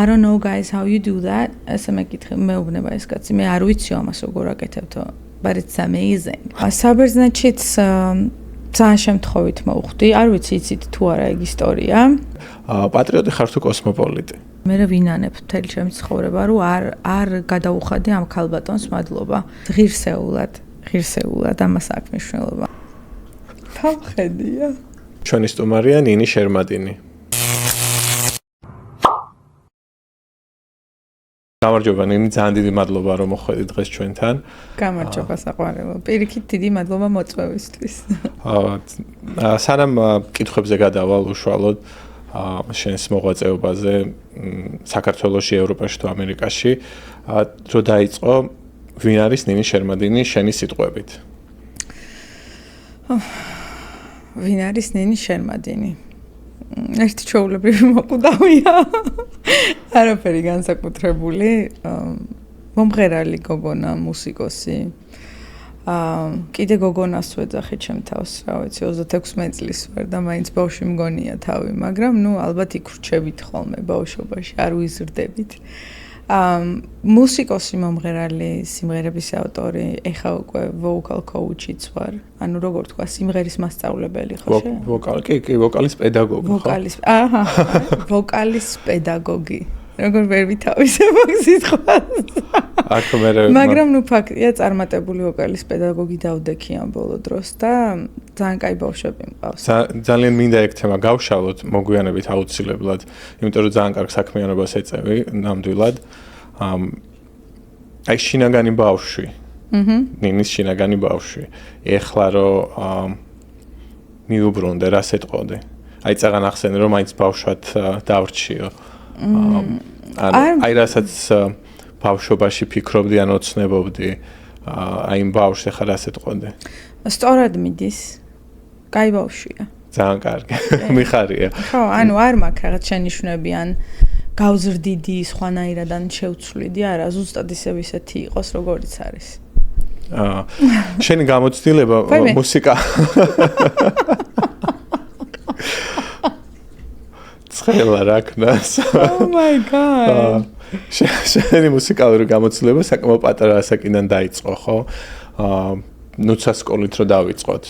I don't know guys how you do that. ესე მეკითხე მეუბნება ეს კაცი. მე არ ვიცი ამას როგორ აკეთებთო. But it's amazing. საბერძნეთშიც ძალიან შემთხვევით მოვხვდი. არ ვიცი იცით თუ არა ეგ ისტორია. პატრიოტი ხარ თუ კოსმოპოლიტი? მე ვინანებ მთელი ჩემი ცხოვრება, რომ არ გადაუხადე ამ ქალბატონს მადლობა. ღირსეულად ამას აქვს მნიშვნელობა. თავხედია. ჩვენი სტუმარია ნინი შერმადინი. გამარჯობა ნინი, ძალიან დიდი მადლობა რომ მოხვედი დღეს ჩვენთან. გამარჯობა საყვარელო. პირიქით დიდი მადლობა მოწვევისთვის. სანამ კითხვებზე გადავალ უშუალოდ შენს მოღვაწეობაზე საქართველოში, ევროპაში თუ ამერიკაში, რო დაიწყო ვინ არის ნინი შერმადინი შენი სიტყვებით? ვინ არის ნინი შერმადინი? ერთი ჩვეულებრივი მოკვდავია. არაფერი განსაკუთრებული. მომღერალი გოგონა, მუსიკოსი. კიდე გოგონას ვეძახი ჩემ თავს, რა ვიცი, 36 წლის ვარ და მაინც ბავშვი მგონია თავი, მაგრამ ალბათ იქ ვრჩებით ხოლმე ბავშვობაში, არ ვიზრდებით. მუსიკოსი, მომღერალი, სიმღერების ავტორი, ეხა უკვე vocal coach-იც ვარ. ანუ როგორ თქვა, სიმღერის მასწავლებელი ხო შე? ვოკალის პედაგოგი ხო? ვოკალის პედაგოგი. როგორ ვერ viთავისებ აქ სიტყვას. მაგრამ ფაქტია, წარმატებული ვოკალის პედაგოგი დავდექი ამ ბოლო დროს და ძალიან კაი ბავშვები მყავს. ძალიან მინდა ეგ თემა გავშალოთ მოგვიანებით აუცილებლად, იმიტომ რომ ძალიან კარგ საქმიანობას ეწევი ნამდვილად. აი შინაგანი ბავშვი. ნინის შინაგანი ბავშვი. ეხლა რომ მიუბრუნდე, რა სეტყოდე? აი წაღან ახსენე რომ მაინც ბავშვად დავრჩიო. აი რასაც ბავშვობაში ფიქრობდი ან ოცნებობდი, აი იმ ბავშვს ახლა რა სეტყოდე? სწორად მიდის. კაი ბავშვია. ძალიან კარგი. მიხარია. ხო, ანუ არ მაქვს რაღაც შენიშვნები ან გავზრდიდი სხვანაირად ან შევცვლიდი, არა, ზუსტად ისეთი იყოს, როგორიც არის. შენი გამოცდილება მუსიკა ცხელა რაკნას. Oh my god. შენი მუსიკალური გამოცდილება საკმაოდ პატარა ასაკიდან დაიწყო, ხო? ნუცა სკოლით რო დავიწყოთ.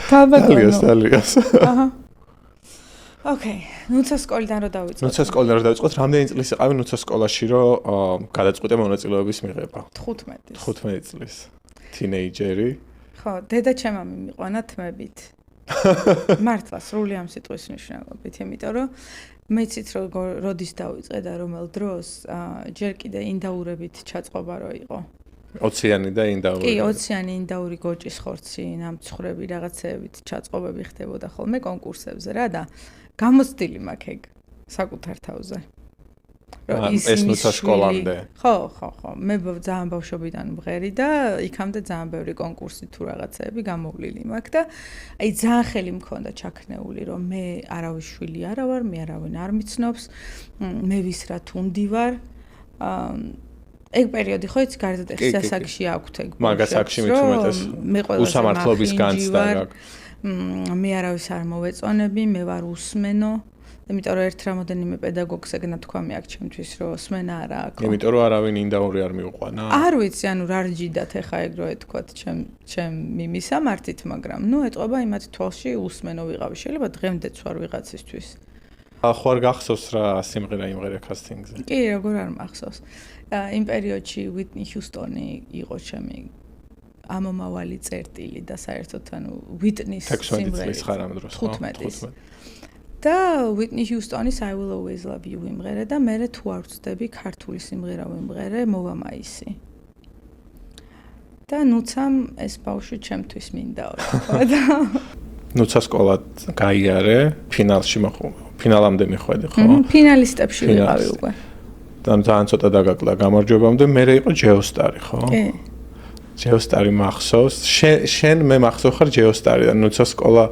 კაბატონო. აჰა. Okay, ნუცა სკოლიდან რო დავიწყოთ. ნუცა სკოლიდან რო დავიწყოთ, რამდენი წლის იყავი ნუცა სკოლაში რო გადაწყვიტე მონაწილეობის მიღება? 15 წლის. თინეიჯერი. ხო, დედა ჩემამი მიყვანა თმებით. მართლა სრული ამ სიტყვის მნიშვნელობით, იმიტომ რომ მეცით როდის დავიწყე და რომელ დროს, ჯერ კიდე ინდაურებით ჩაწყობა რო იყო. ოციანი და ინდაური. კი, ოციანი ინდაური გოჭის ხორცი, ნამცხრები რაღაცეებით ჩაწყობები ხდებოდა ხოლმე კონკურსებზე რა და გამოცდილი მაქვს ეგ საკუთარ თავზე. ეს ნუცა სკოლამდე. ხო. მე ძალიან ბავშვობიდან მღერი და იქამდე ძალიან ბევრი კონკურსი თუ რაღაცეები გამოვლილი მაქვს და აი ძალიან ხელი მქონდა ჩაქნეული რომ მე არავის შვილი არა ვარ, მე არავინ არ მიცნობს, მე ვის რა თუნდი ვარ. ეგ პერიოდი ხო იცი გარდატეხ სასაგში აქვთ ეგ. მაგას აქში მithumetes. უსამართლობის განცდა გაქვს. მე არავის არ მოვეწონები, მე ვარ უსმენო. იმიტომ რომ ერთ რამოდენიმე პედაგოგს ეგ ნათქვამი აქვს ჩემთვის რომ სმენა არა აქვს. იმიტომ რომ არავინ ინდაური არ მიუყვანა. არ ვიცი, ანუ რა რჯიდათ ეხა ეგ რო ეთქვათ ჩემ მიმისა მარტით, მაგრამ ეტყობა იმათ თვალში უსმენო ვიღავი. შეიძლება დღემდეც ვარ ვიღაცისთვის. ხო არ გახსოვს რა სიმღერა იმღერა კასტინგზე? კი, როგორ არ მახსოვს. იმ პერიოდში Whitney Houston-ი იყო ჩემი ამომავალი წერტილი და საერთოდ ანუ Whitney-ის სიმღერა ხარ ამ დროს, ხო? 15. და Whitney Houston-ის I Will Always Love You ვიმღერე და მე თუ არ ვწდები ქართული სიმღერა ვიმღერე მოვა მაისი. და ნუცამ ეს ბავშვი ჩემთვის მინდაო თქვა და ნუცა სკოლა გაიარე, ფინალამდე მიხვედი, ხო? ფინალისტებში ვიყავი უკვე. და ძალიან ცოტა დაგაკლა გამარჯვებამდე, მერე იყო ჯეოსტარი, ხო? კი. ჯეოსტარი მახსოვს. შენ მე მახსოვ ხარ ჯეოსტარი და ნუცა სკოლას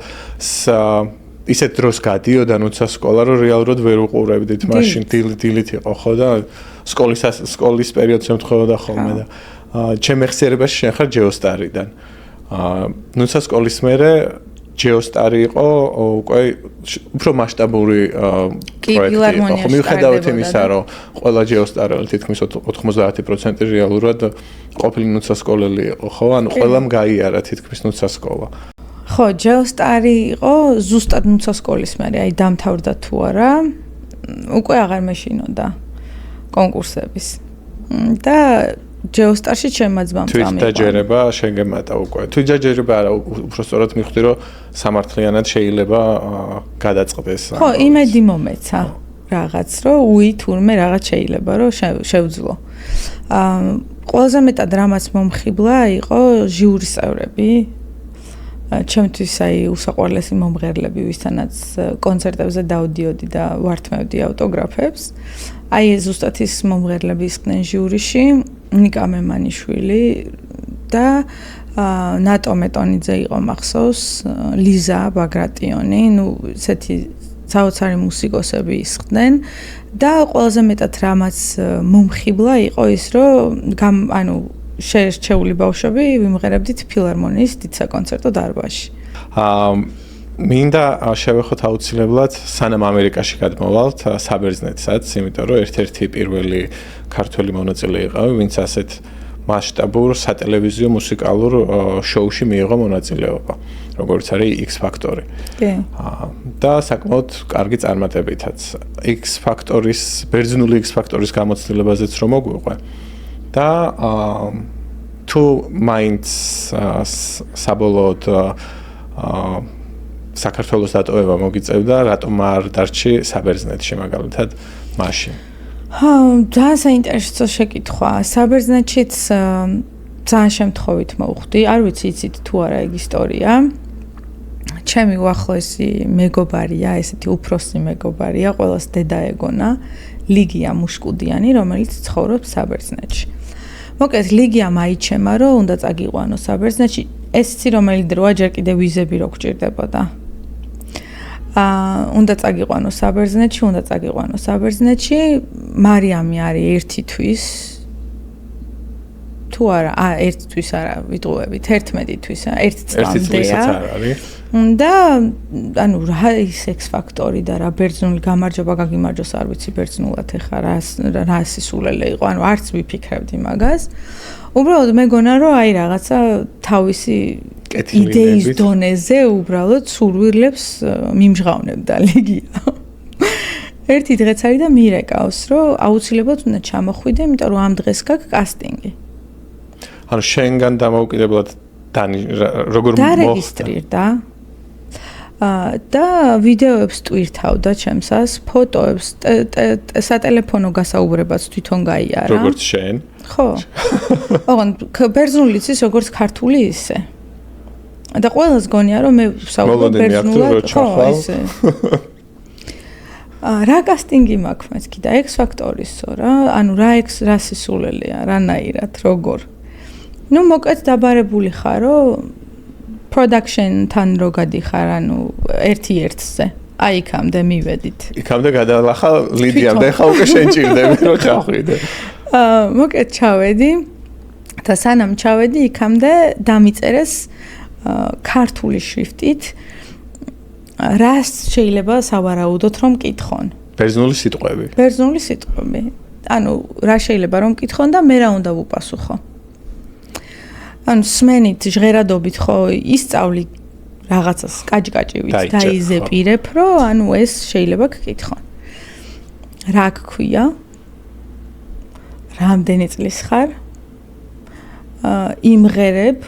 ისეთ დროს გადიოდა ნუცა სკოლა, რომ რეალურად ვერ უყურებდით, მაშინ დილით იყო, ხო და სკოლის პერიოდს ემთხვეოდა ხოლმე და ჩემ მეხსიერებაში შენ ხარ ჯეოსტარიდან. ნუცა სკოლის მერე ჯეოსტარი იყო უკვე უფრო მასშტაბური პროექტი იყო. ხო, მიუხედავად იმისა, რომ ყველა ჯეოსტარელი თითქმის 90% რეალურად ყოფილი ნუცასკოლელი იყო, ხო? ანუ ყველამ გაიარა თითქმის ნუცასკოლა. ხო, ჯეოსტარი იყო ზუსტად ნუცასკოლის მერე, აი დამთავრდა თუ არა, უკვე აღარ მეშინოდა კონკურსების. და ჯეოსტარში ჩემმა ძმამ წამიყვა. თვითდაჯერება შენ გემატა უკვე. თვითდაჯერება არა, უბრალოდ მივხვდი, რომ სამართლიანად შეიძლება გადაწყდეს. ხო, იმედი მომეცა რაღაც, რომ თურმე რაღაც შეიძლება, რომ შევძლო. ყველაზე მეტად რამაც მომხიბლა იყო ჟიურის წევრები. ჩემთვის აი უსაყვარლესი მომღერლები, ვისთანაც კონცერტებზე დავდიოდი და ვართმევდი ავტოგრაფებს. აი ეს ზუსტად ის მომღერლები ისხდნენ ჟიურიში, ნიკა მემანიშვილი და ნატო მეტონიძე იყო მახსოვს, ლიზა ბაგრატიონი, ნუ ესეთი საოცარი მუსიკოსები ისხდნენ და ყველაზე მეტად რამაც მომხიბლა იყო ის, რომ ანუ შეერჩეული ბავშვები ვიმღერებდით ფილარმონიის დიდ საკონცერტო დარბაზში. მინდა შევეხოთ აუცილებლად სანამ ამერიკაში გადმოვალთ საბერძნეთსაც, იმიტომ რომ ერთ-ერთი პირველი ქართველი მონაწილე იყავი, ვინც ასეთ მასშტაბურ სატელევიზიო მუსიკალურ შოუში მიიღო მონაწილეობა, როგორც არის X Factor-ი. კი. და საკმაოდ კარგი წარმატებითაც. X Factor-ის, ბერძნული X Factor-ის გამოცდილებაზეც რომ მოგვიყვე. და თუ მაინც საბოლოოდ საქართველოს დატოვება მოგიწევდა, რატომ არ დარჩი საბერძნეთში მაგალითად მაშინ? ძალიან საინტერესო შეკითხვა. საბერძნეთშიც ძალიან შემთხვევით მოვხვდი, არ ვიცი იცით თუ არა ეგ ისტორია. ჩემი უახლოესი მეგობარია, ესეთი უფროსი მეგობარია, ყველას დედა ეგონა, ლიგია მუშკუდიანი, რომელიც ცხოვრობს საბერძნეთში. მოკლედ ლიგია მაიჩემა, რომ უნდა წაგიყვანო საბერძნეთში, ეს იცი რომელი დროა, ჯერ კიდე ვიზები რო გჭირდებოდა. უნდა წაგიყვანო საბერძნეთში, მარიამი არის ერთი თვის. თუ არა, ერთი თვის არა, ვიტყუებით, 11 თვის, ერთ წლამდეა. და ანუ რა ის X Factor-ი და რა ბერძნული გამარჯობა გაგიმარჯოს არ ვიცი ბერძნულად ეხა რა სისულელე იყო, ანუ არც ვიფიქრებდი მაგას. უბრალოდ მეგონა რომ აი რაღაცა თავისი იდეის დონეზე უბრალოდ სურვილებს მიმჟღავნებდა ლიგია. ერთი დღეც არის და მირეკავს, რომ აუცილებლად უნდა ჩამოხვიდე, იმიტომ რომ ამ დღეს გაქვს კასტინგი. ანუ შენგან დამოუკიდებლად როგორ დარეგისტრირდა და ვიდეოებს ტვირთავდა ჩემსას, ფოტოებს, სატელეფონო გასაუბრებაც თვითონ გაიარა. როგორც შენ? ხო. ოღონდ ბერძნულიც ის როგორც ქართული ისე. და ყველას გონია რომ მე ვსაუბრობ ბერძნულად, ხო, ისე. რა კასტინგი მაქვს მეთქი და X Factor-ისო რა, ანუ რა სისულელეა, რანაირად, როგორ. ნუ მოკლედ დაბარებული ხარო production-თან რო გადიხარ, ანუ ერთ-ერთზე. აი იქამდე მივედით. იქამდე გადალახა ლიდიამ და ხა უკვე შენ ჭირდები რომ ჩახვიდე. მოკლედ ჩავედი და სანამ ჩავედი იქამდე დამიწერეს ქართული შრიფტით რას შეიძლება სავარაუდოთ რომ მკითხონ. ბერძნული სიტყვები. ანუ რა შეიძლება რომ მკითხონ და მე რა უნდა ვუპასუხო. ანუ სმენით ჟღერადობით ხო ისწავლი რაღაცას კაჭკაჭივით დაიზეპირებ, რომ ანუ ეს შეიძლება გკითხონ. რა გქვია? რამდენი წლის ხარ? იმღერებ?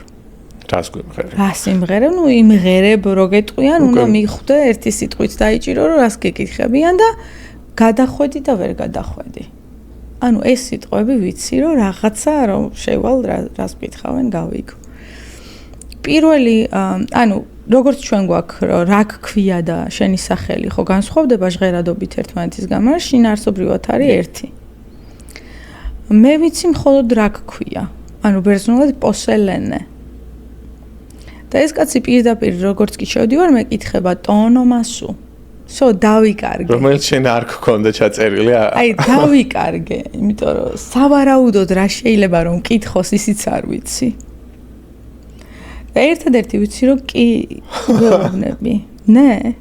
რას იმღერებ? ნუ იმღერებ რო გეტყვიან, უნდა მიხვდე ერთი სიტყვით დაიჭირო, რომ რას გეკითხებიან და გადახვედი და ვერ გადახვედი. ანუ ეს სიტყვები ვიცი, რომ რაღაცა რომ შევალ რას მკითხავენ გავიგო. პირველი, ანუ როგორც ჩვენ გვაქვს რა გქვია და შენი სახელი ხო განსხვავდება ჟღერადობით ერთმანეთის გამო, შინაარსობრივად არის ერთი. მე ვიცი მხოლოდ რა გქვია. ანუ ბერძნულად პოსელენე. და ეს კაცი პირდაპირ როგორც კი შევდივარ, მეკითხება ტონომასუ. დავიკარგე. რომელიც შენ არ გქონდა ჩაწერილი? აი, დავიკარგე, იმიტომ რომ სავარაუდოდ რა შეიძლება რომ მკითხოს, ისიც არ ვიცი. ერთადერთი ვიცი რომ კი ვეუბნები. ნე.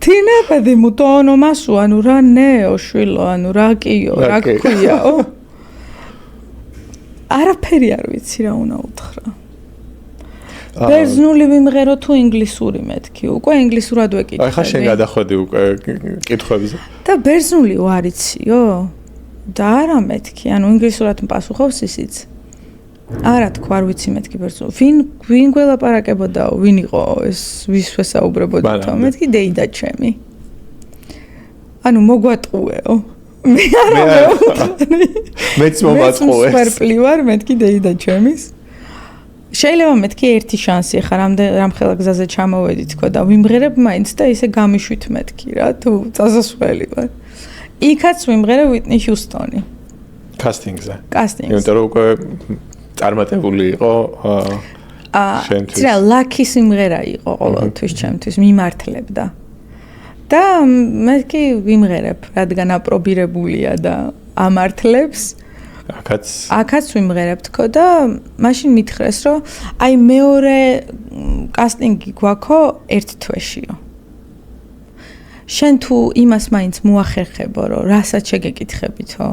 თინა παιδί μου το όνομά σου, ანუ რა ნეო შვილო, ანუ რა კიო, რა ქვიაო. არაფერი არ ვიცი რა უნდა უთხრა. ბერძნული ვიმღერო თუ ინგლისური მეთქი, უკვე ინგლისურად ვეკითხები. აი ხა შენ გადახვედი უკვე კითხვებზე. და ბერძნული ვარიციო? და არა მეთქი, ანუ ინგლისურად მპასუხობს ისიც. არა თქვა, არ ვიცი მეთქი ბერძნული. ვინ გველაპარაკებოდაო, ვინ იყო ეს ვის ვესაუბრებოდაო? მეთქი დეიდა ჩემი. ანუ მოგვატყუეო. მე არა მეუთხარი. მეც მომატყუეს. მე სპერპლი ვარ, მეთქი დეიდა ჩემის. შეიძლება მეთქი ერთი შანსი ხა რამხელა გზაზე ჩამოვედი თქო და ვიმღერებ მაინც და ისე გამიშვით მეთქი რა თუ წასასვლელი ვარ. იქაც ვიმღერე Whitney Houston-ი. კასტინგზე. კასტინგზე. იმიტომ რომ უკვე წარმატებული იყო შენთვის. რა ლაკი სიმღერა იყო ყოველთვის ჩემთვის მიმართლებდა. და მეთქი ვიმღერებ, რადგან აპრობირებულია და ამართლებს. აქაც ვიმღერებ თქო და მაშინ მითხრეს რომ აი მეორე კასტინგი გვაქო ერთ თვეშიო. შენ თუ იმას მაინც მოახერხებო რომ რასაც შეგეკითხებითო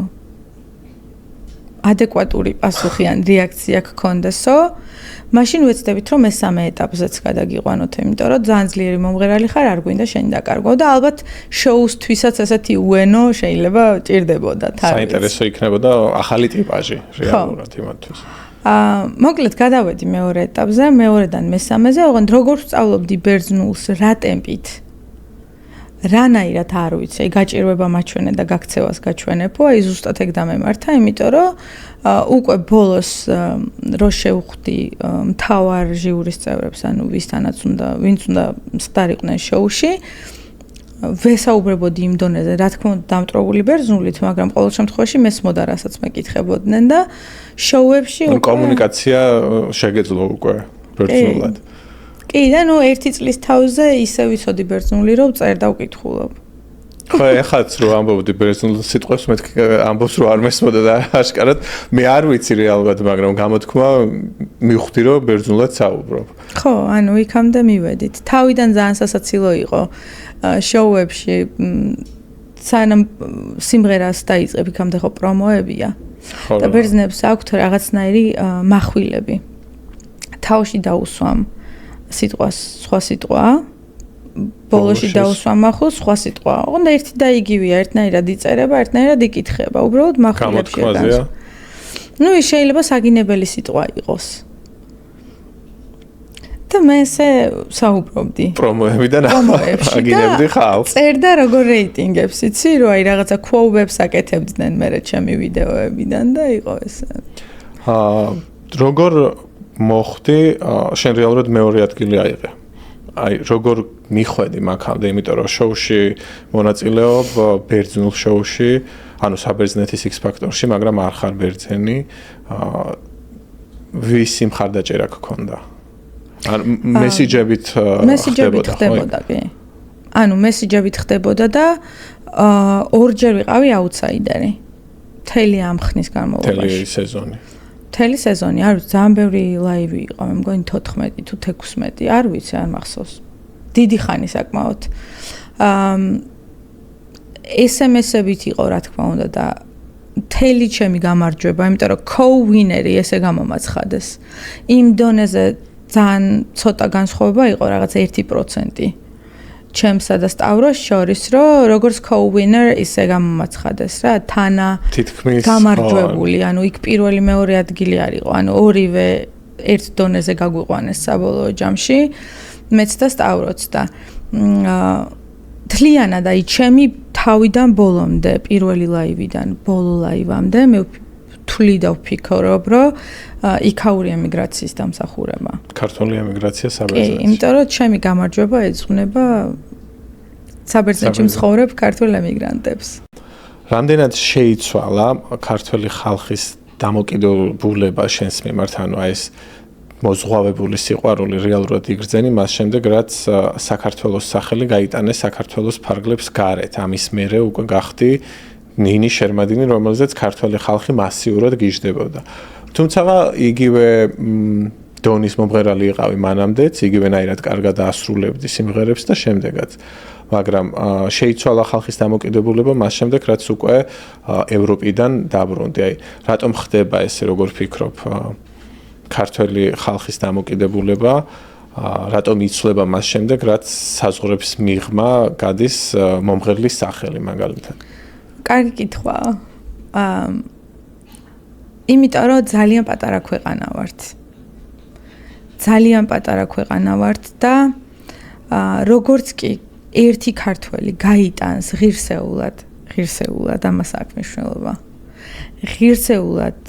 ადეკვატური პასუხი ან რეაქცია გქონდესო მაშინ ვეცდებით რომ მესამე ეტაპზეც გადაგიყვანოთ იმიტომ რომ ძალიან ძლიერი მომღერალი ხარ არ გვინდა შენ დაკარგო და ალბათ შოუსთვისაც ესეთი უენო შეიძლება ჭირდებოდა თავის საინტერესო იქნებოდა ახალი ტიპაჟი რეალურად იმათთვის მოკლედ გადავედი მეორე ეტაპზე მეორედან მესამეზე ოღონდ როგორ ვსწავლობდი ბერძნულს რა ტემპით რანაირად არ ვიცი, აი გაჭირვება მაჩვენე და გაქცევას გაჩვენებო, აი ზუსტად ეგ დამემართა, იმიტომ რომ უკვე ბოლოს რო შევხვდი მთავარ ჟიურის წევრებს, ანუ ვინც უნდა სტარიყვნენ შოუში, ვესაუბრებოდი იმ დონეზე, რა თქმა უნდა, დამტროვული ბერძნულით, მაგრამ ყოველ შემთხვევაში მესმოდა, რასაც მეკითხებოდნენ და შოუებში უკვე კომუნიკაცია შეგეძლო უკვე ბერძნულად. კი და ნუ ერთი წლის თავზე ისე ვიცოდი ბერძნული რომ წერ და ვკითხულობ. ხო, ეხლაც რო ამბობდი ბერძნულ სიტყვებს, მეთქი ამბობს რომ არ მესმოდა და აშკარად მე არ ვიცი რეალურად, მაგრამ გამოთქმა მივხვდი რომ ბერძნულად საუბრობ. ხო, ანუ იქამდე მივედით. თავიდან ძალიან სასაცილო იყო შოუებში სანამ სიმღერას დაიწყებ, იქამდე ხო პრომოებია. და ბერძნებს აქვთ რაღაცნაირი מחვილები. თავში დაუსვამ სიტყვას სხვა სიტყვა ბოლოში დაუსვამ ახალ სხვა სიტყვა. ოღონდ ერთი და იგივეა, ერთნაირად იწერება, ერთნაირად იკითხება. უბრალოდ מחვილებში გამოსვაზეა. ნუ ის შეიძლება საგინებელი სიტყვა იყოს. და მე ესე საუბრობდი. პრომოებიდან აგინებდი ხალხს. წერდა როგორ რეიტინგებს, იცი, რომ აი რაღაცა quote-ებს აკეთებდნენ მე ჩემი ვიდეოებიდან და იყო ესე. როგორ მოხდი შენ რეალურად მეორე ადგილი აიღე. აი როგორ მიხვედი მაგამდე, იმიტომ რომ შოუში მონაწილეობ ბერძნულ შოუში, ანუ საბერძნეთის X Factor-ში, მაგრამ არ ხარ ბერძენი. ვის მხარდაჭერა გქონდა? ან მესიჯებით ხდებოდა, კი. ანუ მესიჯებით ხდებოდა და ორჯერ ვიყავი აუთსაიდერი. მთელი ამ ხნის განმავლობაში. მთელი სეზონი. მთელი სეზონი, არ ვიცი, ძალიან ბევრი ლაივი იყო, მე მგონი 14 თუ 16, არ ვიცი, არ მახსოვს. დიდი ხანი საკმაოდ. SMS-ებით იყო, რა თქმა უნდა და მთელი ჩემი გამარჯვება, იმიტომ რომ co-winner-ი ესე გამომაცხადეს. იმ დონეზე ძალიან ცოტა განსხვავება იყო, რაღაც 1%. ჩემსა და სტავროს შორის, რომ როგორც co-winner ისე გამომაცხადეს რა, თანა გამარჯვებული, ანუ იქ პირველი მეორე ადგილი არ იყო, ანუ ორივე ერთ დონეზე გაგვიყვანეს საბოლოო ჯამში, მეც და სტავროც და თლიანად აი ჩემი თავიდან ბოლომდე, პირველი ლაივიდან ბოლო ლაივამდე მე თვლი და ვფიქრობ, რომ იქაური ემიგრაციის დამსახურება. ქართული ემიგრაცია საბერძნეთში. კი, იმიტომ რომ ჩემი გამარჯვება ეძღვნება საბერძნეთში მცხოვრებ ქართულ ემიგრანტებს. რამდენად შეიცვალა ქართული ხალხის დამოკიდებულება შენს მიმართ, ანუ აი ეს მოზღვავებული სიყვარული რეალურად იგრძენი მას შემდეგ, რაც საქართველოს სახელი გაიტანეს საქართველოს ფარგლებს გარეთ. ამის მერე უკვე გახდი ნინი შერმადინი, რომელზეც ქართველი ხალხი მასიურად გიждდებოდა. თუმცა იგივე დონის მომღერალი იყავი მანამდეც, იგივენაირად კარგად ასრულებდი სიმღერებს და შემდეგაც. მაგრამ შეიცვალა ხალხის დამოკიდებულება მას შემდეგ, რაც უკვე ევროპიდან დაბრუნდი. აი, რატომ ხდება ესე, როგორ ფიქრობ, ქართველი ხალხის დამოკიდებულება, რატომ იცვლება მას შემდეგ, რაც საზღვრებს მიღმა გადის მომღერლის სახელი მაგალითად? კარგი კითხვა. იმიტომ რომ ძალიან პატარა ქვეყანა ვართ. ძალიან პატარა ქვეყანა ვართ და როგორც კი ერთი ქართველი გაიტანს ღირსეულად ამას აქვს მნიშვნელობა. ღირსეულად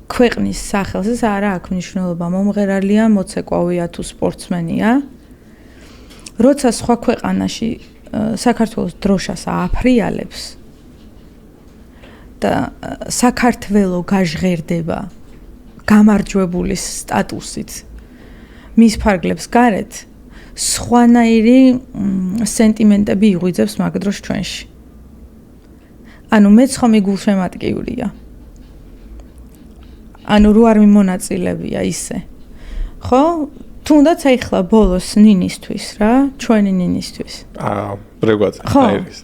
ქვეყნის სახელს ეს არა აქვს მნიშვნელობა, მომღერალია, მოცეკვავია თუ სპორტსმენია. როცა სხვა ქვეყანაში საქართველოს დროშას ააფრიალებს და საქართველო გაჟღერდება გამარჯვებულის სტატუსით მის ფარგლებს გარეთ სხვანაირი სენტიმენტები იღვიძებს მაგ დროს ჩვენში. ანუ მეც ხომ გულშემატკივრია. ანუ რო არ მიმონაწილებია ისე. ხო? თუნდაც ახლა ბოლოს ნინისთვის რა, ჩვენი ნინისთვის. ბრეგვაძე აირის.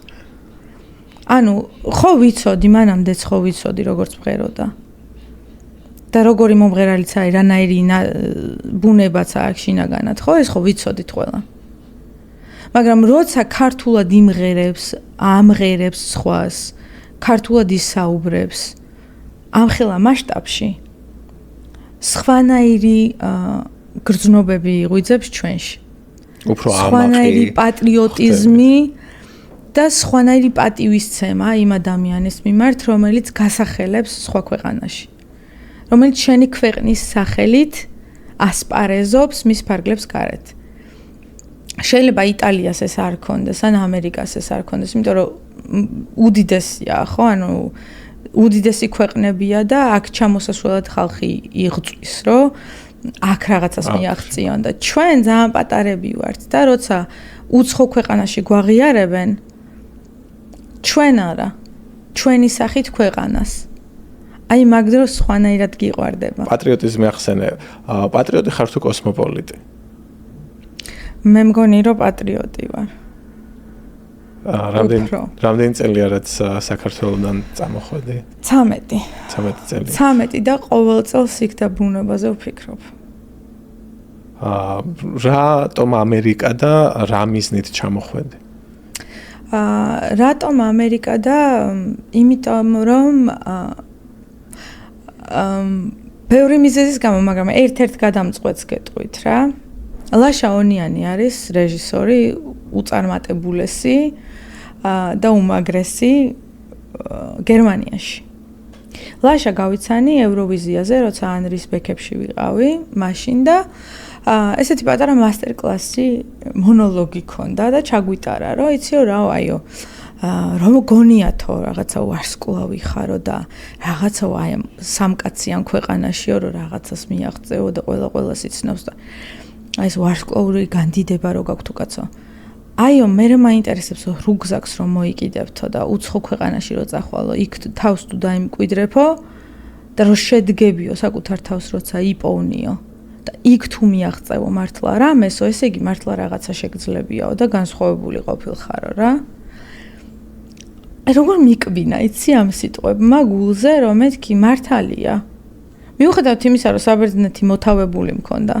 ანუ ხო ვიცოდი, მანამდეც ხო ვიცოდი როგორც მღეროდა. და როგორი მომღერალიც არის, რანაირი ბუნებაც აქვს შინაგანად, ხო? ეს ხო ვიცოდით ყველა. მაგრამ როცა ქართულად ამღერებს სხვას, ქართულად ისაუბრებს ამხელა მასშტაბში, სხვანაირი გრძნობები იღვიძებს ჩვენში. უფრო ამაყი, სხვანაირი პატრიოტიზმი და სხვანაირი პატივისცემა იმ ადამიანის მიმართ, რომელიც გასახელებს სხვა ქვეყანაში. რომელიც შენი ქვეყნის სახელით ასპარეზობს მის ფარგლებს გარეთ. შეიძლება იტალიას ეს არ ქონდეს, ან ამერიკას ეს არ ქონდეს, იმიტომ რომ უდიდესია, ხო? ანუ უდიდესი ქვეყნებია და აქ ჩამოსასვლელად ხალხი იღწვის, რომ აქ რაღაცას მიაღწიონ და ჩვენ ძალიან პატარები ვართ და როცა უცხო ქვეყანაში გვაღიარებენ, ჩვენ არა, ჩვენი სახით ქვეყანას. აი მაგ დროს სხვანაირად გიყვარდება. პატრიოტიზმი ახსენე. პატრიოტი ხარ თუ კოსმოპოლიტი? მე მგონი რომ პატრიოტი ვარ. რამდენი წელია რაც საქართველოსთან წამოხვედი? 13. 13 წელი. 13 და ყოველ წელს იქ და ბუნებაზე ვფიქრობ. რატომ ამერიკა და რა მიზნით ჩამოხვედი? რატომ ამერიკა და იმიტომ რომ ბევრი მიზეზის გამო, მაგრამ ერთ-ერთ გადამწყვეტს გეტყვით რა. ლაშა ონიანი არის რეჟისორი, უწარმატებულესი და უმაგრესი გერმანიაში. ლაშა გავიცანი ევროვიზიაზე, როცა ანრის ბექებში ვიყავი, მაშინ და ესეთი პატარა მასტერკლასი მონოლოგი ქონდა და ჩაგვიტარა, რომ იციო რა, აიო რომ გონიათო რაღაცა ვარსკვლავი ხარო და რაღაცა აი სამკაციან ქვეყანაშიო რომ რაღაცას მიაღწეო და ყველას იცნობს და აი ეს ვარსკვლავური განდიდება რო გაქვთ თუ კაცო. აიო მე მაინტერესებს რუგზაკს რომ მოიკიდებთო და უცხო ქვეყანაში რო წახვალო, იქ თავს თუ დაიმკვიდრებო და რო შედგებიო საკუთარ თავს როცა იპოვნიო და იქ თუ მიაღწევო მართლა რამესო, ესე იგი მართლა რაღაცა შეგძლებიაო და განსხვავებული ყოფილხარო რა. როგორ მიკბინა იცი ამ სიტყვებმა გულზე რომ მეთქი მართალია. მიუხედავად იმისა რომ საბერძნეთი მოთავებული მქონდა.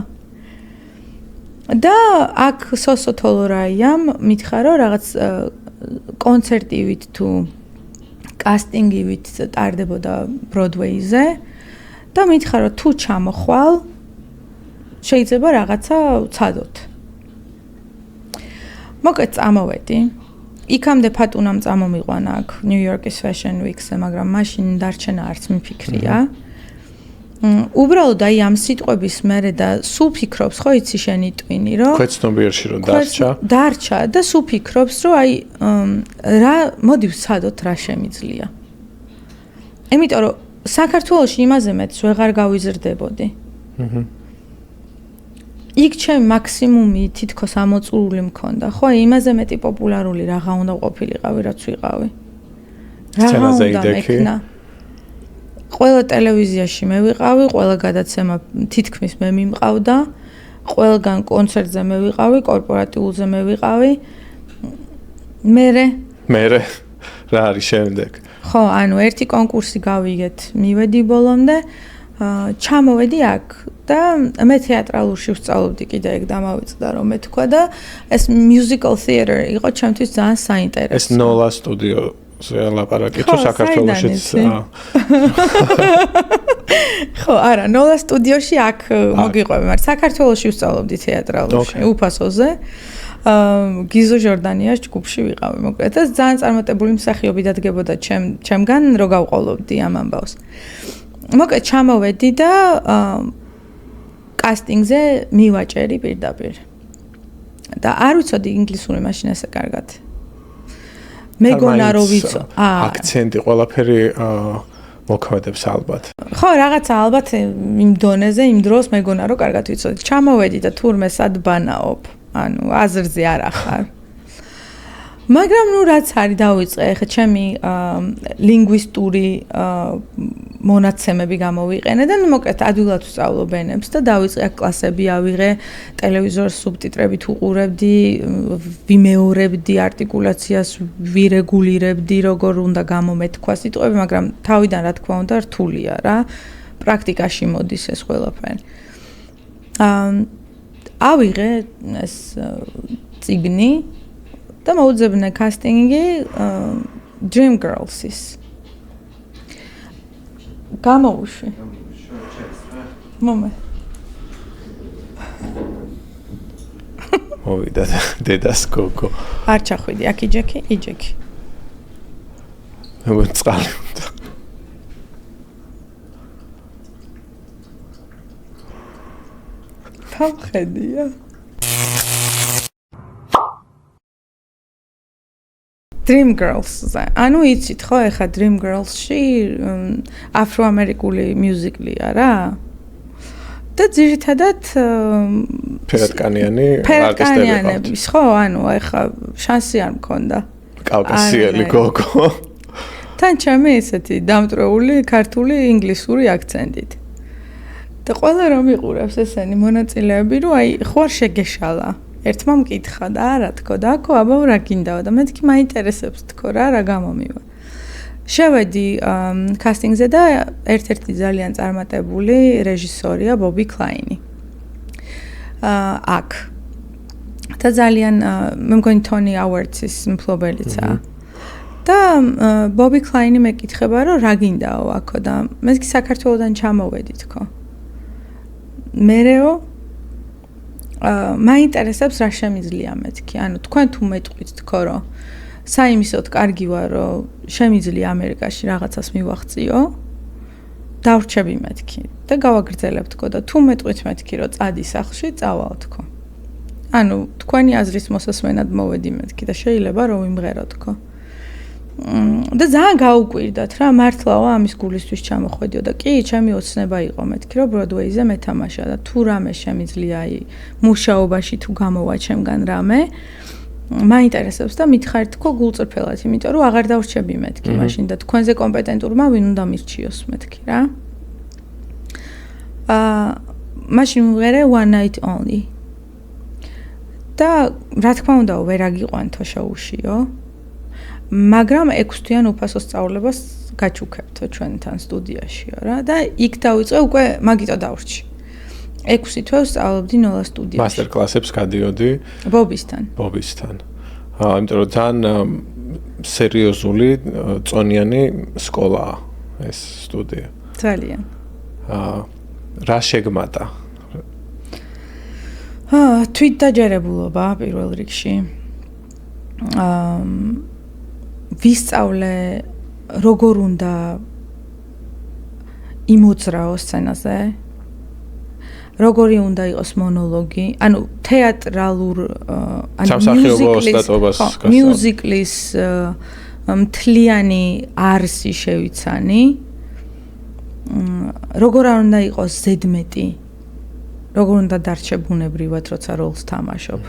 და აქ სოსო თოლორაიამ მითხრა რომ რაღაც კონცერტივით თუ კასტინგივით ტარდებოდა ბროდვეიზე და მითხრა რომ თუ ჩამოხვალ შეიძლება რაღაცა ვცადოთ. მოკეთ წამოვედი. იქამდე ფატუნამ წამომიყვანა აქ ნიუ-იორკის Fashion Week-ზე, მაგრამ მაშინ დარჩენა არც მიფიქრია. უბრალოდ აი ამ სიტყვების მერე და სულ ფიქრობს, ხო იცი შენი ტვინი, რომ ქვეცნობიერში რომ დარჩა და სულ ფიქრობს, რომ აი რა მოდი ვცადოთ რა შემიძლია. იმიტომ რომ საქართველოში იმაზე მეც ვეღარ გავიზრდებოდი. იქ ჩემ მაქსიმუმი თითქოს ამოწურული მქონდა, ხო, იმაზე მეტი პოპულარული რაღა უნდა ყოფილიყავი, რაც ვიყავი. სცენაზე იდექი. ყველა ტელევიზიაში მე ვიყავი, ყველა გადაცემა თითქმის მე მიმყავდა. ყველგან კონცერტზე მე ვიყავი, კორპორატიულზე მე ვიყავი. მე რა არის შემდეგ? ხო, ანუ ერთი კონკურსი გავიგეთ, მივედი ბოლომდე, ჩამოვედი აქ და მე თეატრალურში ვსწავლობდი კიდე ეგ დამავიწყდა რომ მე თქვა და ეს musical theater იყო ჩემთვის ძალიან საინტერესო. ეს ნოლა სტუდიოზე ლაპარაკი თუ საქართველოშიც? ხო, არა, ნოლა სტუდიოში აქ მოგიყვები, მაგრამ საქართველოში ვსწავლობდი თეატრალურში, უფასოზე. გიზო ჟორდანიას ჯგუფში ვიყავი, მოკლედ და ძალიან წარმატებული მსახიობი დადგებოდა ჩემგან, რო გავყოლობდი ამ ამბავს. მოკლედ ჩამოვედი და კასტინგზე მივაჭერი პირდაპირ. და არ ვიცოდი ინგლისური მაშინ ასე კარგად. მეგონა რომ ვიცო. აქცენტი ყველაფერი მოქმედებს ალბათ. ხო, რაღაცა ალბათ იმ დონეზე, იმ დროს მეგონა რომ კარგად ვიცოდი. ჩამოვედი და თურმე სად ბანაობ. ანუ აზრზე არ ახარ. მაგრამ ნუ რაც არის დავიწყე, ხა ჩემი ლინგვისტური მონაცემები გამოვიყენე და ნუ მოკლედ ადვილად ვსწავლობ ენებს და დავიწყე აქ კლასები ავიღე, ტელევიზორს სუბტიტრებით უყურებდი, ვიმეორებდი არტიკულაციას, ვირეგულირებდი, როგორ უნდა გამომეთქვა სიტყვები, მაგრამ თავიდან რა თქმა უნდა რთულია რა. პრაქტიკაში მოდის ეს ყველაფერი. ავიღე ეს წიგნი და მოუძებნე კასტინგი Dream Girls-ის. გამოვუშვი. მომე. მოვიდა დედას გოგო. არ ჩახვიდი, აქ იჯექი. მე წყალი უნდა. ხამხედია. Dream Girls-ზე. ანუ იცით ხო, ეხა Dream Girls-ში აფროამერიკული მიუზიკლია რა. და ძირითადად ფერატკანიანი არტისტები. ხო, ანუ ეხა შანსი არ მქონდა. კავკასიელი გოგო. თან ჩემი ესეთი დამტრეული ქართული ინგლისური აქცენტით. და ყველა რომ იყურებს ესენი მონაწილეები, რომ აი ხო არ შეგეშალა. ერთმა მკითხა და არა თქო და აქო აბა რა გინდაო და მეთქი მაინტერესებს თქო რა გამომივა. შევედი კასტინგზე და ერთ-ერთი ძალიან წარმატებული რეჟისორია ბობი კლაინი. აქ. და ძალიან მე მგონი Tony Awards-ის მფლობელიცაა. და ბობი კლაინი მეკითხება რომ რა გინდაო აქო და მეთქი საქართველოდან ჩამოვედი თქო. მერეო მაინტერესებს რა შემიძლია მეთქი. ანუ თქვენ თუ მეტყვით თქო რომ საიმისოდ კარგი ვარ რომ შემიძლია ამერიკაში რაღაცას მივახციო. დავრჩები მეთქი და გავაგრძელებ თქო და თუ მეტყვით მეთქი რომ წადი სახლში, წავალ თქო. ანუ თქვენი აზრის მოსასმენად მოვედი მეთქი და შეიძლება რომ ვიმღერო თქო. და ძალიან გაუკვირდათ რა მართლაო ამის გულისთვის ჩამოხვედიო და კი ჩემი ოცნება იყო მეთქი რომ ბროდვეიზე მეთამაშა და თუ რამე შემიძლია აი მუშაობაში თუ გამოვა ჩემგან რამე მაინტერესებს და მითხარ თქო გულწრფელად იმიტომ რომ აღარ დავრჩები მეთქი მაშინ და თქვენზე კომპეტენტურმა ვინ უნდა მირჩიოს მეთქი რა მაშინ ვიღერე one night only და რა თქმა უნდა ვერ აგიყვანთო შოუშიო მაგრამ 6 თვიან უფასო სწავლებას გაჩუქებთო ჩვენთან სტუდიაშიო რა და იქ დავიწყე უკვე მაგიტო დავრჩი 6 თვე ვსწავლობდი ნოლა სტუდიაში მასტერ კლასებს გადიოდი ბობისთან იმიტომ რომ თან სერიოზული წონიანი სკოლაა ეს სტუდია ძალიან რა შეგმატა თვითდაჯერებულობა პირველ რიგში ვისწავლე როგორ უნდა იმოძრაო სცენაზე როგორი უნდა იყოს მონოლოგი ანუ თეატრალურ მიუზიკლის მთლიანი არსი შევიცანი როგორ არ უნდა იყოს ზედმეტი როგორ უნდა დარჩე ბუნებრივად როცა როლს თამაშობ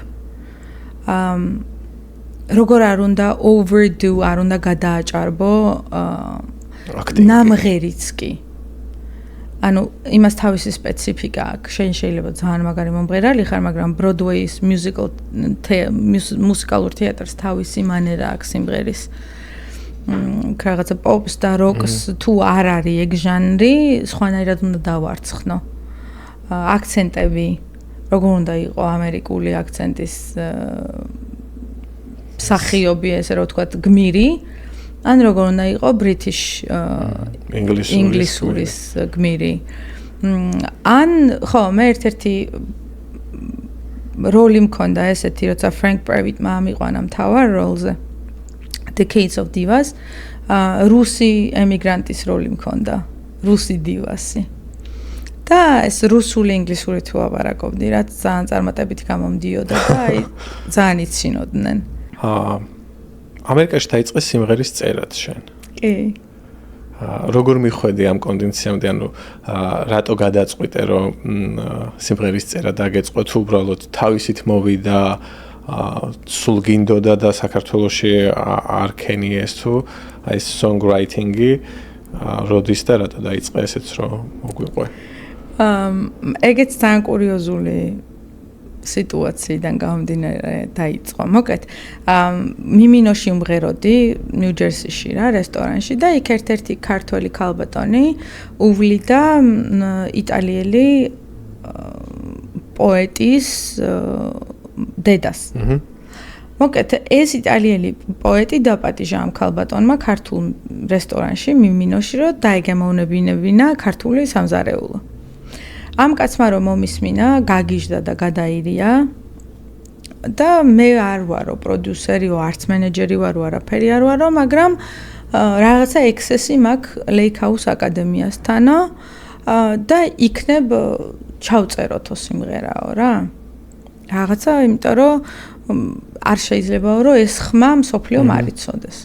როგორ არ უნდა overdo, არ უნდა გადააჭარბო ნამღერიც კი. ანუ იმას თავისი სპეციფიკა აქვს. შეიძლება ძალიან მაგარი მომღერალი ხარ, მაგრამ Broadway-ის მუსიკალურ თეატრს თავისი მანერა აქვს სიმღერის. რაღაცა პოპს და როკს თუ არ არის ეგ ჟანრი, სხვანაირად უნდა დავარცხნო. აქცენტები, როგორ უნდა იყო ამერიკული აქცენტის სახიობი, ესე რომ ვთქვათ, გმირი, ან როგორ უნდა იყო British ინგლისურის გმირი. ან ხო, მე ერთ-ერთი როლი მქონდა ესეთი, როცა Frank Prewitt-მა ამიყვანა მთავარ როლზე. Decades of Divas, რუსი ემიგრანტის როლი მქონდა, რუსი დივასი. და ეს რუსული ინგლისური თუ აბარაკობდი, რაც ძალიან წარმატებით გამომდიოდა და აი ძალიან იცინოდნენ. ამერიკაში დაიწყეს სიმღერის წერაც შენ. კი. როგორ მიხვედი ამ კონდიციამდე, ანუ რატო გადაწყვიტე, რომ სიმღერის წერა დაგეწყო, თუ უბრალოდ თავისით მოვიდა სულ გინდოდა და საქართველოში არ ქენიეს თუ აი songwriting-ი როდის და რატო დაიწყე ესეც რომ მოგვიყვე? ეგეც ძალიან კურიოზული სიტუაციიდან გამომდინარე დაიწყო. მოკლედ, მიმინოში უმღეროდი ნიუ-ჯერსიში რა, რესტორანში და იქ ერთ-ერთი ქართველი ქალბატონი უვლიდა იტალიელი პოეტის დედას. მოკლედ, ეს იტალიელი პოეტი დაპატიჟა ამ ქალბატონმა ქართულ რესტორანში მიმინოში, რომ დაეგემოვნებინებინა ქართული სამზარეულო. ამ კაცმა რომ მომისმინა, გაგიჟდა და გადაირია და მე არ ვარო პროდიუსერი, არც მენეჯერი ვარო, არაფერი არ ვარო, მაგრამ რაღაცა ექსესი მაქვს ლეიქაუს აკადემიასთანო და იქნებ ჩავწეროთო სიმღერაო რა. რაღაცა, იმიტომ რომ არ შეიძლებაო რომ ეს ხმა მსოფლიომ არ იცოდეს.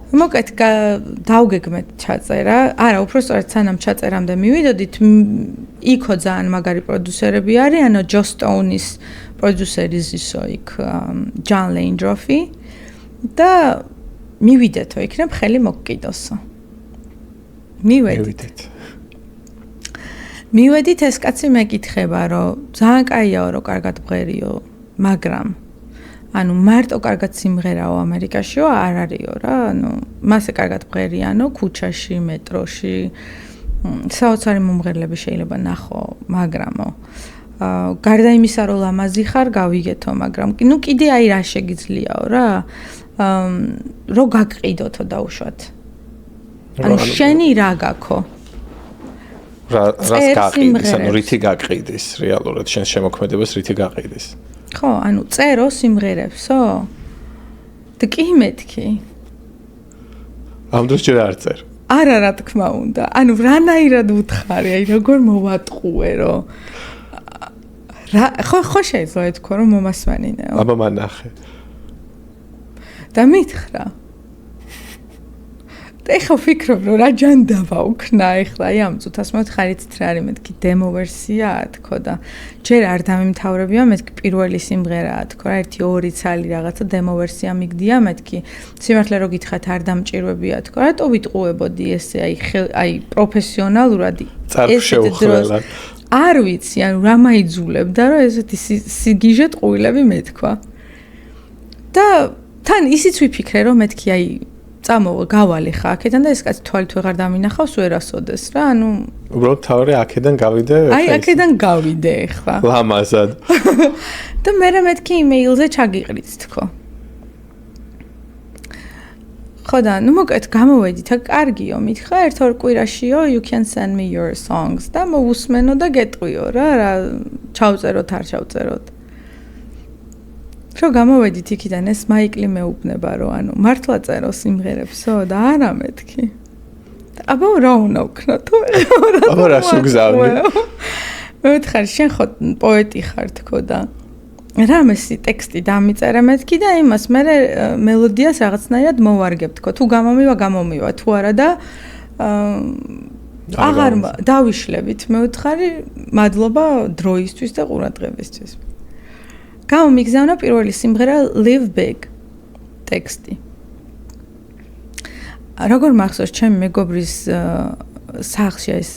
მოკლედ დავგეგმეთ ჩაწერა. არა, უბრალოდ სანამ ჩაწერამდე მივიდოდით, იქო ძალიან მაგარი პროდიუსერები არიანო, ჯო სტოუნის პროდიუსერის ისო იქ ჯონ ლეინდროფი და მივიდეთო, იქნებ ხელი მოგკიდოსო. მივედით, ეს კაცი მეკითხება, რომ ძალიან კაიაო, რომ კარგად ბღერიო, მაგრამ ანუ მარტო კარგად სიმღერაო ამერიკაშიო არ არისო რა, ანუ მასე კარგად ბღერიანო ქუჩაში, მეტროში, საოცარი მომღერლები შეიძლება ნახო, მაგრამო გარდა იმისა, რომ ლამაზი ხარ, გავიგეთო, მაგრამ ნუ კიდე აი რა შეგიძლიაო რა, რო გაგყიდოთო დაუშვათ. ანუ შენი რა გაქო? რას გაყიდის, ანუ რითი გაყიდის რეალურად შენ შემოქმედებას რითი გაყიდის? ხო, ანუ წერო სიმღერებსო? და კი მეთქი. ამ დროს ჯერ არ წერ. არა, რა თქმა უნდა. ანუ რანაირად უთხარი, აი როგორ მოვატყუე, რომ ხო შეიძლება ეთქო, რომ მომასვენინეო. აბა მანახე. და მითხრა. ეხლა ვფიქრობ, რომ რა ჯანდაბა უქნა ეხლა, აი ამ წუთას მოთხარით რა არის მეთქი დემო ვერსიაა თქო და ჯერ არ დამიმთავრებია მეთქი პირველი სიმღერაა თქო რა 1-2 ცალი რაღაცა დემო ვერსია მიგდია მეთქი სიმართლე რო გითხრათ არ დამჭირვებია თქო რატო ვიტყუებოდი ესე აი პროფესიონალურად ესეთ დროს არ ვიცი ანუ რა მაიძულებდა რომ ესეთი სიგიჟე ტყუილები მეთქვა და თან ისიც ვიფიქრე რომ მეთქი აი წამოვა გავალი ხა აქედან და ეს კაცი თვალით ვეღარ დამინახავს ვერასოდეს რა ანუ უბრალოდ თავი აქედან გავიდე აი აქედან გავიდე ხა ლამაზად და მე მეთქი იმეილზე ჩაგიყრით თქო ხოდა ნუ მოკეთ გამოვედით აქ კარგიო მითხრა ერთ-ორ კვირაშიო you can send me your songs და მოусმენო და გეტყვიო რა ჩავწეროთ არ ჩავწეროთ რომ გამოვედით იქიდან ეს მაიკლი მეუბნება რომ ანუ მართლა წერო სიმღერებსო და არა მეთქი აბა რა უნდა ვქნა თუ აბა რა შეგზავნი მე ვთხარ შენ ხო პოეტი ხარ თქო და რამესი ტექსტი დამიწერე მეთქი და იმას მე მელოდიას რაღაცნაირად მოვარგებ თქო თუ გამომივა თუ არა და აღარ დავიშლებით მე ვთხარი მადლობა დროისთვის და ყურადღებისთვის გამომიგზავნა პირველი სიმღერა Live Big ტექსტი. როგორ მახსოვს ჩემი მეგობრის სახლში ეს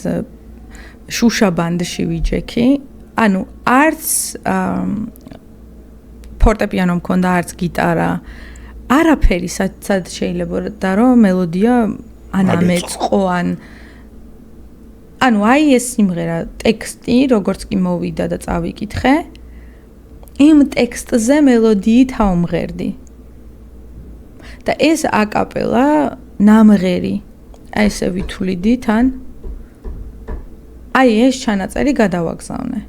შუშა ბანდში ვიჯექი, ანუ არც ფორტეპიანო მქონდა, არც გიტარა, არაფერი სად შეიძლება და რომ მელოდია ან ამეწყო ანუ აი ეს სიმღერა ტექსტი როგორც კი მოვიდა და წავიკითხე, იმ ტექსტზე მელოდიით აუმღერდი. და ეს აკაპელა ნამღერი აი ესე ვითვლიდი თან აი ეს ჩანაწერი გადავაგზავნე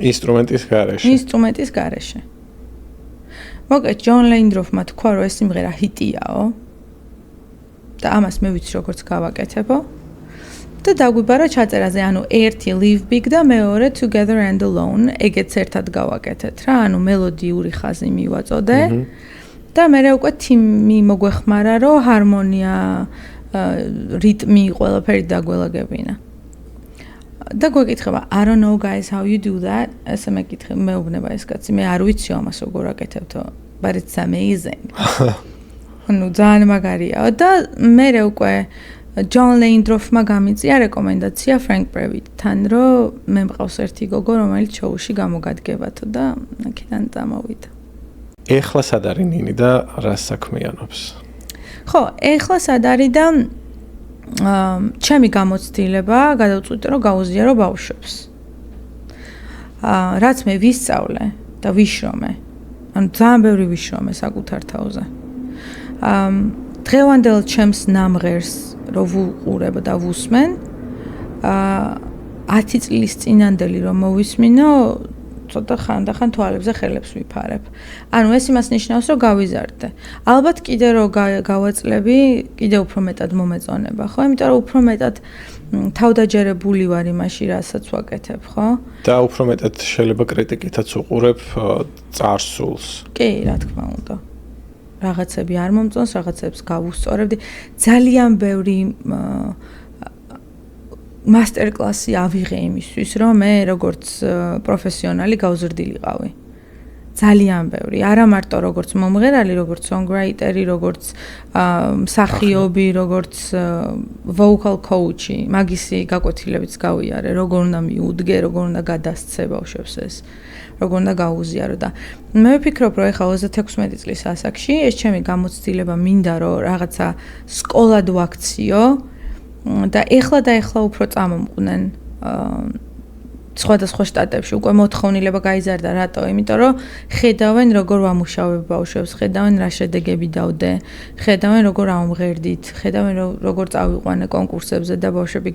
ინსტრუმენტის გარეშე. მოკეთ ჯონ ლეინდროფმა თქვა რომ ეს სიმღერა ჰიტიაო და ამას მე ვიცი როგორც გავაკეთებო და დაგვიბარა ჩაწერაზე, ანუ ერთი Live Big და მეორე Together and Alone ეგეც ერთად გავაკეთეთ რა, ანუ მელოდიური ხაზი მივაწოდე და მე უკვე თიმი მოგვეხმარა რომ ჰარმონია, რიტმი ყველაფერი დაგველაგებინა. და გვეკითხება I don't know guys how you do that. ესე მეკითხე, მეუბნება ეს კაცი, მე არ ვიცი ამას როგორ აკეთებთო, but it's amazing. ანუ ძალიან მაგარია და მე უკვე ჯონ ლეინდროფმა გამიწია რეკომენდაცია ფრენკ პრევიტთან, რომ მე მყავს ერთი გოგო, რომელიც შოუში გამოგადგებათო და აქედან წამოვიდა. ეხლა სად არის ნინი და რას საქმიანობს? ხო, ეხლა სად არის და ჩემი გამოცდილება გადავწყვიტე რომ გავუზიარო ბავშვებს. რაც მე ვისწავლე და ვიშრომე. ანუ ძალიან ბევრი ვიშრომე საკუთარ თავზე. დღევანდელ ჩემს ნამღერს რო ვუყურებ და ვუსმენ, 10 წლის წინანდელი რომ მოვისმინო, ცოტა ხანდახან თვალებზე ხელებს ვიფარებ. ანუ ეს იმას ნიშნავს, რომ გავიზარდე. ალბათ კიდე რომ გავაწლები, კიდე უფრო მეტად მომეწონება, ხო? იმიტომ რომ უფრო მეტად თავდაჯერებული ვარ იმაში, რასაც ვაკეთებ, ხო? და უფრო მეტად შეიძლება კრიტიკითაც უყურებ წარსულს. კი, რა თქმა უნდა. რაღაცები არ მომწონს, რაღაცებს გავუსწორებდი. ძალიან ბევრი მასტერკლასი ავიღე იმისთვის, რომ მე როგორც პროფესიონალი გავზრდილიყავი. ძალიან ბევრი, არა მარტო როგორც მომღერალი, როგორც songwriter-ი, როგორც მსახიობი, როგორც vocal coach-ი, მაგისი გაკვეთილებიც გავიარე, როგორ უნდა მიუდგე, როგორ უნდა გადასცე ბავშვებს ეს, როგორ უნდა გაუზიარო და მე ვფიქრობ, რომ ეხლა 36 წლის ასაკში ეს ჩემი გამოცდილება მინდა, რომ რაღაცა სკოლად ვაქციო და ეხლა უფრო წამომყვნენ სხვადასხვა შტატებში უკვე მოთხოვნილება გაიზარდა რატო? იმიტომ რომ ხედავენ როგორ ვამუშავებ ბავშვებს, ხედავენ რა შედეგები დავდე, ხედავენ როგორ აუმღერდით, ხედავენ როგორ წავიყვანე კონკურსებზე და ბავშვები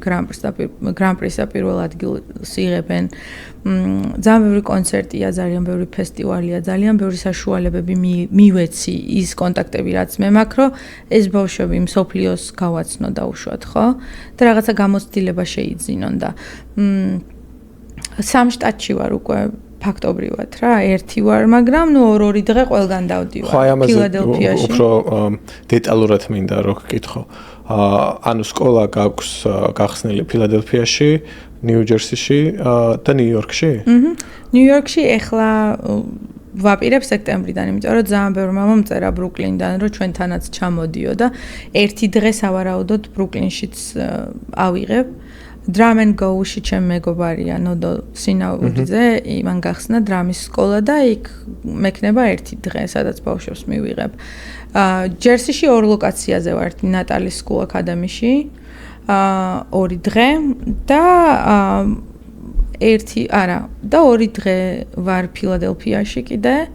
გრან-პრისა პირველ ადგილს იღებენ. ძალიან ბევრი კონცერტია, ძალიან ბევრი ფესტივალია, ძალიან ბევრი საშუალებები მივეცი ის კონტაქტები რაც მე მაქვს, რომ ეს ბავშვები მსოფლიოს გავაცნო და უშუალოდ, ხო? და რაღაცა გამოცდილება შეიძინონ და სამ შტატში ვარ უკვე ფაქტობრივად რა, ერთი ვარ, მაგრამ ნუ ორი დღე ყველგან დავდივარ. ფილადელფიაში. უფრო დეტალურად მინდა რომ გკითხო. ანუ სკოლა გაქვს გახსნილი ფილადელფიაში, ნიუ-ჯერსიში და ნიუ-იორკში? ნიუ-იორკში ეხლა ვაპირებ სექტემბრიდან, იმიტომ რომ ძალიან ბევრმა მომწერა ბრუკლინიდან, რომ ჩვენთანაც ჩამოდიო და ერთი დღე სავარაუდოდ ბრუკლინშიც ავიღებ. Drum and Go-ში ჩემ მეგობარია ნოდო სინაურიძე, იმან გახსნა დრამის სკოლა და იქ მექნება ერთი დღე, სადაც ბავშვებს მივიღებ. ჯერსიში ორ ლოკაციაზე ვარ, ნატალის სკულ აკადემიაში, ორი დღე და ორი დღე ვარ ფილადელფიაში კიდე.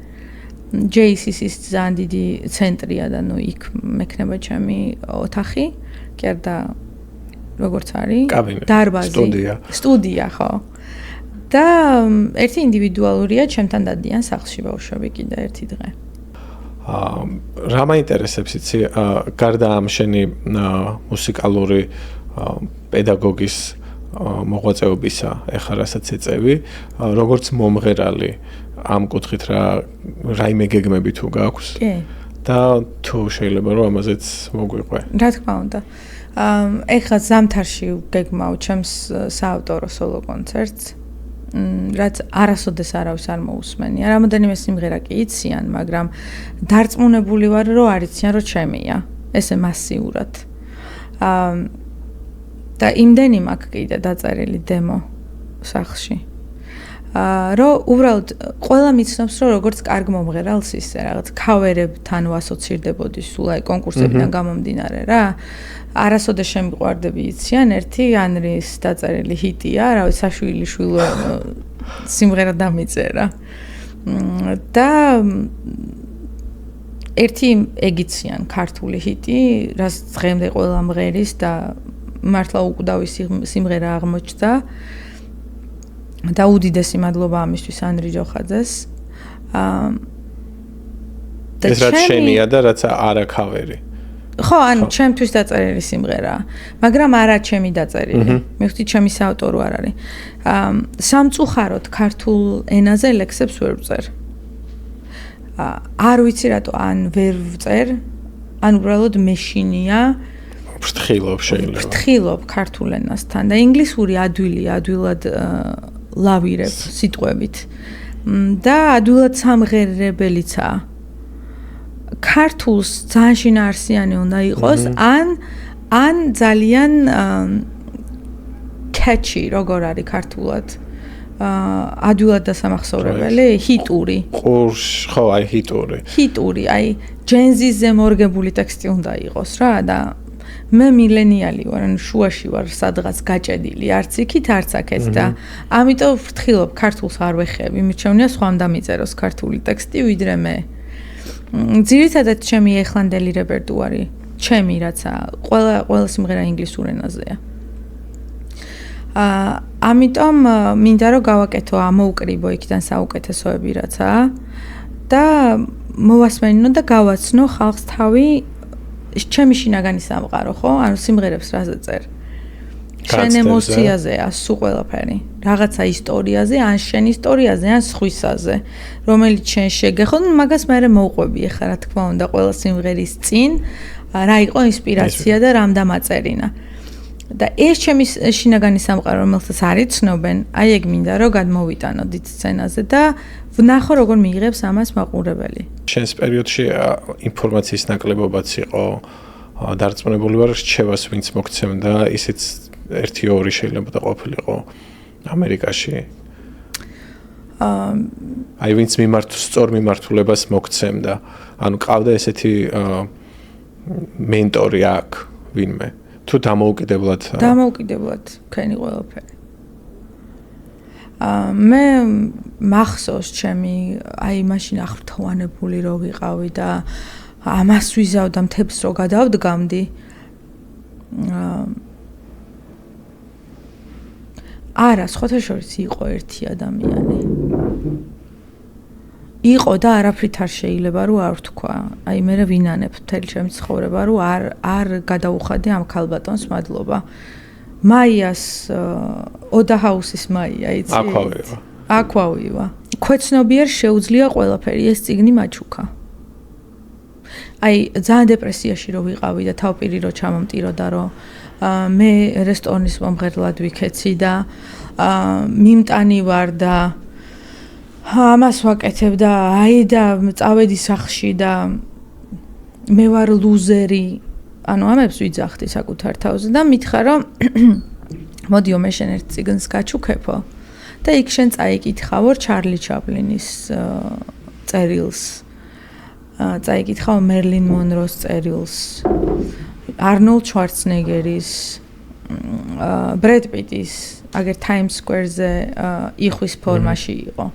JCC-ის ძალიან დიდი ცენტრია და ნუ იქ მექნება ჩემი ოთახი, კერდა როგორც არის დარბაზი, სტუდია, ხო. და ერთი ინდივიდუალურია, ჩემთან დადიან სახლში ბავშვები კიდე ერთი დღე. რა მაინტერესებს იცი, გარდა ამ შენი მუსიკალური პედაგოგის მოღვაწეობისა, ეხლა რასაც ეწევი, როგორც მომღერალი ამ კუთხით რაიმე გეგმები თუ გაქვს? კი. და თუ შეიძლება რომ ამაზეც მოგვიყვე. რა თქმა უნდა. ეხლა ზამთარში გეგმავ ჩემს საავტორო სოლო კონცერტს. რაც არასოდეს არავის არ მოусმენია. რამოდენიმე სიმღერა კი იციან, მაგრამ დარწმუნებული ვარ, რომ არ იციან, რომ ჩემია. ესე მასიურად. და იმდენი მაქვს კიდე დაწერილი დემო სახლში. რომ უბრალოდ ყველა მიცნობს, რომ როგორც კარგ მომღერალს ისე რაღაც ქავერებთან ვასოცირდებოდი სულ აი კონკურსებიდან გამომდინარე რა. არასოდეს შემიყვარდები იციან, ერთი ანრის დაწერილი ჰიტია, რა ვიცი, საშვილიშვილო სიმღერა დამიწერა. და ერთი ეგიციან ქართული ჰიტი, რაც დღემდე ყველა მღერის და მართლა უკვდავი სიმღერა აღმოჩნდა. და უდიდესი მადლობა ამისთვის ანრი ჯოხაძეს. ეს რაც შენია და რაც არა ქავერი. ხო, ანუ ჩემთვის დაწერილი სიმღერაა, მაგრამ არა ჩემი დაწერილი. მე ვთქვი, ჩემი საავტორო არ არის. სამწუხაროდ ქართულ ენაზე ლექსებს ვერ ვწერ. არ ვიცი რატო, ან ვერ ვწერ, ან უბრალოდ მეშინია. ფრთხილობ შეიძლება. ფრთხილობ ქართულ ენასთან და ინგლისური ადვილია, ადვილად ლავირებ სიტყვებით. და ადვილად სამღერებელიცაა. ქართულს ძალიან შინაარსიანი უნდა იყოს, ან ძალიან catchy, როგორ არის ქართულად. ადვილად დასამახსოვრებელი, ჰიტური. ხო, აი ჰიტური. ჰიტური, აი ჯენზიზე მორგებული ტექსტი უნდა იყოს რა და მე მილენიალი ვარ, ანუ შუაში ვარ სადღაც გაჭედილი, არც იქით, არც აქეთ და ამიტომ ვფრთხილობ ქართულს არ ვეხებ, იმით შემნია სხვამ დამიწეროს ქართული ტექსტი, ვიდრე მე. ძირითადად ჩემი ეხლანდელი რეპერტუარი, ჩემი რაცა, ყველა სიმღერა ინგლისურ ენაზეა. ამიტომ მინდა რომ გავაკეთო, ამოუკრიბო იქიდან საუკეთესოები რაცაა და მოვასმენინო და გავაცნო ხალხს თავი ჩემი შინაგანი სამყარო, ხო? ანუ სიმღერებს რაზე წერ? შენ ემოციაზეა სულ ყველაფერი. რაღაცა ისტორიაზე, ან შენ ისტორიაზე, ან სხვისაზე, რომელიც შენ შეგეხო, მაგას მე მოვყვები ახლა რა თქმა უნდა ყველა სიმღერის წინ, რა იყო ინსპირაცია და რამ დამაწერინა. და ეს ჩემი შინაგანი სამყარო, რომელსაც არ იცნობენ, აი ეგ მინდა რომ გადმოვიტანო დიდ სცენაზე და ვნახო როგორ მიიღებს ამას მაყურებელი. შენს პერიოდში ინფორმაციის ნაკლებობაც იყო, დარწმუნებული ვარ, რჩევას ვინც მოგცემდა, ისიც 1-2 შეიძლება და ყოფილიყო ამერიკაში. აი ვინც სწორ მიმართულებას მოგცემდა. ანუ ყავდა ესეთი მენტორი აქ ვინმე. თუ დამოუკიდებლად ქენი ყველაფერი. მე მახსოვს ჩემი აი მაშინ აღრთოვანებული რო ვიყავი და ამას ვიზავდა მთებს რო გადავდგამდი. არა, სხვათა შორის იყო ერთი ადამიანი. იყო და არაფრით არ შეიძლება რომ არ ვთქვა. აი მე ვინანებ მთელი ჩემი ცხოვრება რომ არ გადაუხადე ამ ქალბატონს მადლობა. მაიას ოდაჰაუსის მაია, იცი? აკვავივა. ქვეცნობიერ შეუძლია ყველაფერი, ეს წიგნი მაჩუქა. აი ძალიან დეპრესიაში რო ვიყავი და თავპირი რო ჩამომტიროდა რომ მე რესტორნის მომღერლად ვიქეცი და მიმტანი ვარ და ამას ვაკეთებ და აი და წავედი სახლში და მე ვარ ლუზერი. ანუ ამებს ვიძახდი საკუთარ თავზე და მითხრა რომ მოდიო მე შენ ერთ წიგნს გაჩუქებო და იქ შენ წაიკითხავო ჩარლი ჩაპლინის წერილს. წაიკითხავ მერლინ მონროს წერილს, არნოლდ შვარცნეგერის, ბრედ პიტის, აგერ ტაიმს სკვერზე იხვის ფორმაში იყო.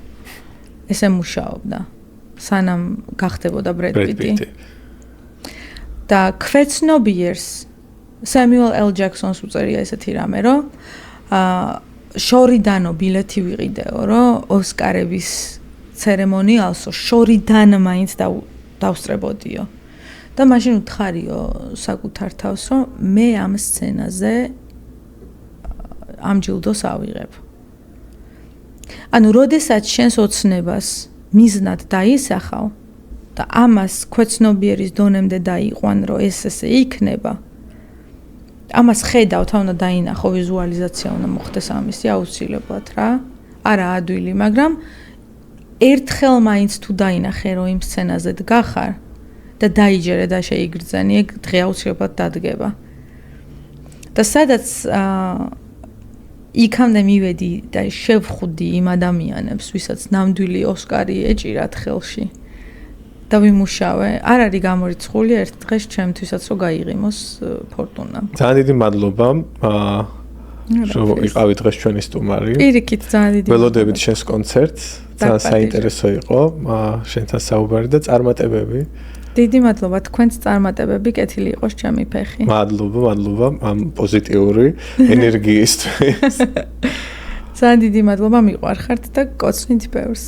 ესე მუშაობდა, სანამ გახდებოდა ბრედ პიტი. და ქვეცნობიერს სემიუელ ელ ჯექსონს უწერია ესეთი რამე, რომ შორიდანო ბილეთი ვიყიდეო, რომ ოსკარების ცერემონიალსო შორიდან მაინც დავსწრებოდიო. და მაშინ უთხარიო საკუთარ თავს, რომ მე ამ სცენაზე ამ ჯილდოს ავიღებ. ანუ როდესაც შენს ოცნებას მიზნად დაისახავ და ამას ქვეცნობიერის დონემდე დაიყვან, რომ ეს ესე იქნება. ამას ხედავთ, უნდა დაინახო ვიზუალიზაცია უნდა მოხდეს ამისი აუცილებლად რა. არა ადვილი, მაგრამ ერთხელ მაინც თუ დაინახე, რომ იმ სცენაზე დგახარ და დაიჯერე და შეიგრძენი, ეგ დღე აუცილებლად დადგება. და სადაც იქამდე მივედი და შევხვდი იმ ადამიანებს, ვისაც ნამდვილი ოსკარი ეჭირათ ხელში. და ვიმუშავე, არ არის გამორიცხული ერთ დღეს ჩემთვისაც რომ გაიღიმოს ფორტუნა. ძალიან დიდი მადლობა. რომ იყავით დღეს ჩვენი სტუმარი. პირიქით ძალიან დიდი. ველოდებით შენს კონცერტს. ძალიან საინტერესო იყო შენთან საუბარი და წარმატებები. დიდი მადლობა, თქვენს წარმატებები კეთილი იყოს ჩემი ფეხი. მადლობა ამ პოზიტიური ენერგიისთვის. ძალიან დიდი მადლობა, მიყვარხართ და გკოცნით ბევრს.